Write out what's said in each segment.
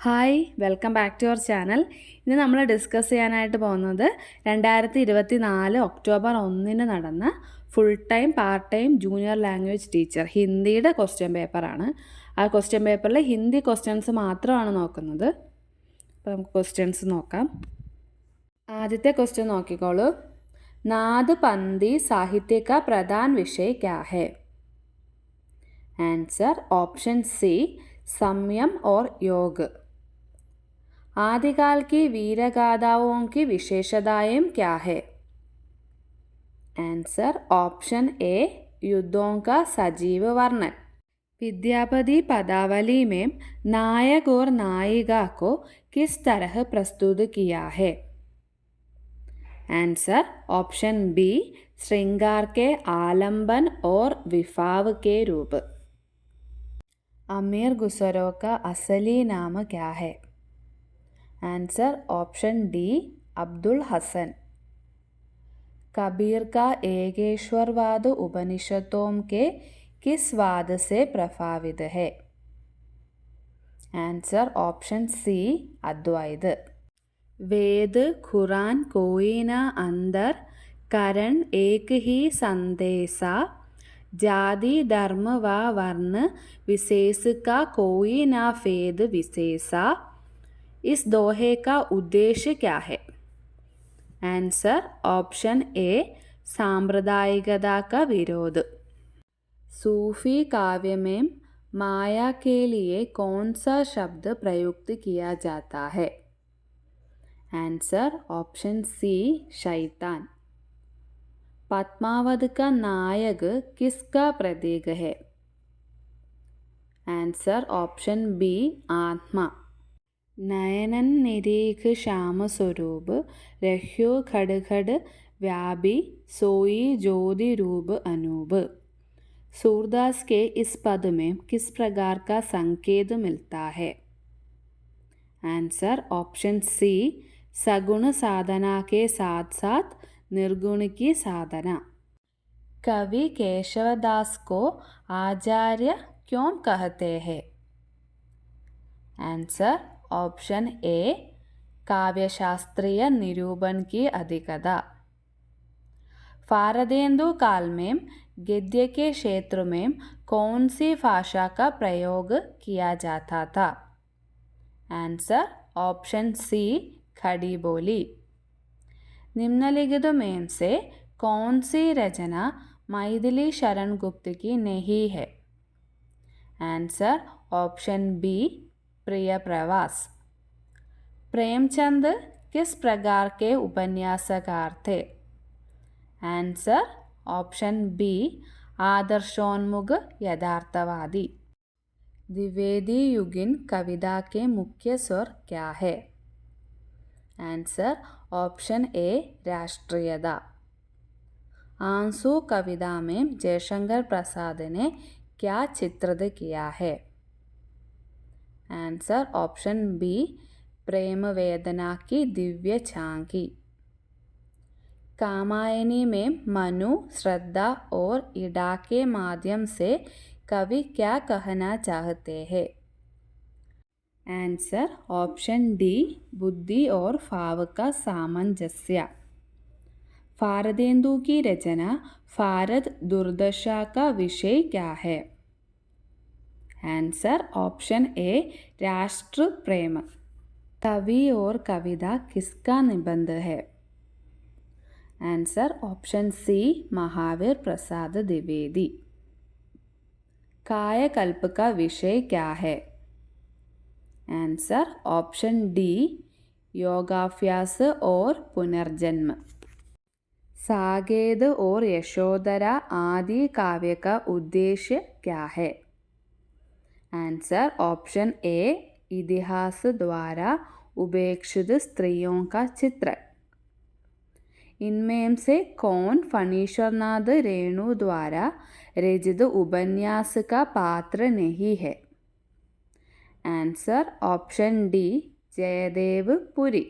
Hi, welcome back to your channel. ഇന്ന് നമ്മൾ discuss ചെയ്യാനായിട്ട് പോകുന്നത് 2024 ഒക്ടോബർ 1 നടന്ന full time part time junior language teacher ഹിന്ദിയുടെ ക്വസ്റ്റ്യൻ പേപ്പറാണ്. ആ ക്വസ്റ്റ്യൻ പേപ്പറിൽ ഹിന്ദി ക്വസ്റ്റ്യൻസ് മാത്രമാണ് നോക്കുന്നത്. അപ്പോൾ നമുക്ക് ക്വസ്റ്റ്യൻസ് നോക്കാം. ആദ്യത്തെ ക്വസ്റ്റ്യൻ നോക്കിക്കോളൂ. നാദ് പന്തി സാഹിത്യ കാ പ്രധാൻ വിഷയ് ക്യാ ഹൈ? ആൻസർ ഓപ്ഷൻ സി സംയം और योग. आदिकाल की वीरगाथाओं की विशेषताएं क्या है? आंसर ऑप्शन ए युद्धों का सजीव वर्णन. विद्यापति पदावली में नायक और नायिका को किस तरह प्रस्तुत किया है? आंसर ऑप्शन बी श्रृंगार के आलंबन और विफाव के रूप. अमीर खुसरो का असली नाम क्या है? Answer option D Abdul Hasan. Kabir का एकेश्वरवाद उपनिषदों के किस वाद से प्रभावित है? Answer option C Advaita. वेद कुरान कोई ना अंदर करण एक ही संदेशा, जाति धर्म व वर्ण विशेष का कोई ना भेद विशेषा, इस दोहे का उद्देश्य क्या है? आंसर ऑप्शन ए सांप्रदायिकता का विरोध. सूफी काव्य में माया के लिए कौन सा शब्द प्रयुक्त किया जाता है? आंसर ऑप्शन सी शैतान. पद्मावत का नायक किसका प्रतीक है? आंसर ऑप्शन बी आत्मा. नयनन निरीख श्याम स्वरूप रह्यो खड़खड़ व्यापी सोई ज्योति रूप अनूप. सूरदास के इस पद में किस प्रकार का संकेत मिलता है? आंसर ऑप्शन सी सगुण साधना के साथ साथ निर्गुण की साधना. कवि केशवदास को आचार्य क्यों कहते हैं? आंसर ऑप्शन ए काव्यशास्त्रीय निरूपण की अधिकता. भारतेंदु काल में गद्य के क्षेत्र में कौन सी भाषा का प्रयोग किया जाता था? आंसर ऑप्शन सी खड़ी बोली. निम्नलिखित में से कौन सी रचना मैथिली शरण गुप्त की नहीं है? आंसर ऑप्शन बी प्रिय प्रवास. प्रेमचंद किस प्रकार के उपन्यासकार थे? आंसर ऑप्शन बी आदर्शोन्मुख यथार्थवादी. द्विवेदी युगिन कविता के मुख्य स्वर क्या है? आंसर ऑप्शन ए राष्ट्रीयता. आंसू कविता में जयशंकर प्रसाद ने क्या चित्रित किया है? आंसर ऑप्शन बी प्रेम वेदना की दिव्य झांकी. कामायनी में मनु श्रद्धा और इड़ा के माध्यम से कवि क्या कहना चाहते हैं? आंसर ऑप्शन डी बुद्धि और भाव का सामंजस्य. भारतेंदु की रचना भारत दुर्दशा का विषय क्या है? आंसर ऑप्शन ए राष्ट्र प्रेम. कवि और कविता किसका निबंध है? आंसर ऑप्शन सी महावीर प्रसाद द्विवेदी. कायाकल्प का विषय क्या है? आंसर ऑप्शन डी योगाभ्यास और पुनर्जन्म. साकेत और यशोधरा आदि काव्य का उद्देश्य क्या है? आंसर ऑप्शन ए इतिहास द्वारा उपेक्षित स्त्रियों का चित्रण. इनमें से कौन फणीश्वरनाथ रेणु द्वारा रचित उपन्यास का पात्र नहीं है? Answer option D Jaidev Puri.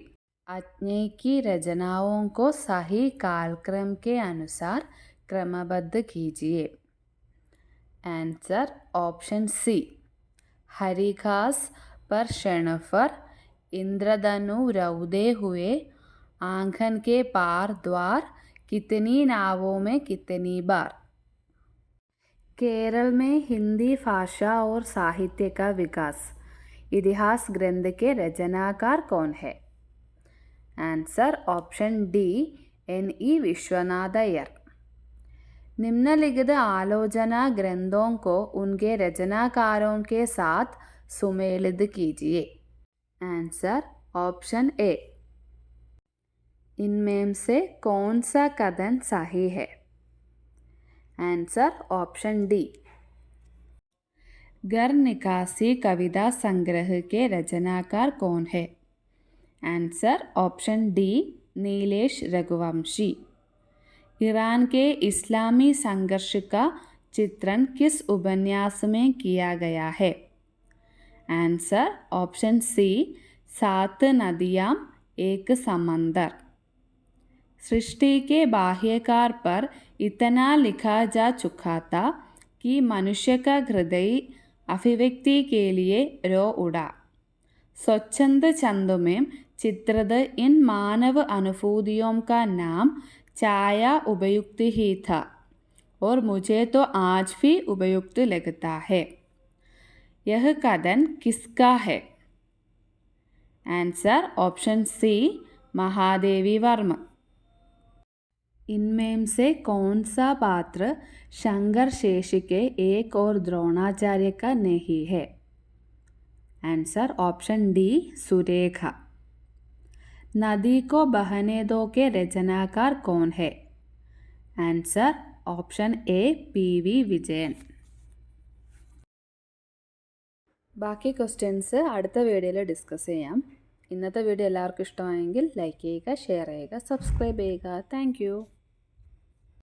Agyeya की रचनाओं को सही कालक्रम के अनुसार क्रमबद्ध कीजिए. आंसर ऑप्शन सी हरिघास पर क्षणभर इंद्रधनु रौदे हुए आंगन के पार द्वार कितनी नावों में कितनी बार। केरल में हिंदी भाषा और साहित्य का विकास इतिहास ग्रंथ के रचनाकार कौन है। Answer option D N.E. Vishwanath Iyer. निम्नलिखित आलोचना ग्रंथों को उनके रचनाकारों के साथ सुमेलित कीजिए। Answer option A. इनमें से कौन सा कथन सही है। Answer option D. घर निकासी कविता संग्रह के रचनाकार कौन है। Answer option D Nilesh Raghuvanshi. Iran के इस्लामी संघर्ष का चित्रण किस उपन्यास में किया गया है। आंसर ऑप्शन सी सात नदियाँ एक समंदर। सृष्टि के बाह्यकार पर इतना लिखा जा चुका था कि मनुष्य का हृदय अभिव्यक्ति के लिए रो उड़ा। स्वच्छंद छंद में चित्रित इन मानव अनुभूतियों का नाम छाया उपयुक्त ही था और मुझे तो आज भी उपयुक्त लगता है। यह कथन किसका है। Answer option C Mahadevi Varma. इनमें से कौन सा पात्र शंकर शेषी के एक और द्रोणाचार्य का नहीं है। Answer option D Surekha. नदी को बहने दो के रचनाकार कौन है। Answer option A PV Vijayan. ബാക്കി ക്വസ്റ്റ്യൻസ് അടുത്ത വീഡിയോയിൽ ഡിസ്കസ് ചെയ്യാം. ഇന്നത്തെ വീഡിയോ എല്ലാവർക്കും ഇഷ്ടമായെങ്കിൽ ലൈക്ക് ചെയ്യുക, ഷെയർ ചെയ്യുക, സബ്സ്ക്രൈബ് ചെയ്യുക. താങ്ക്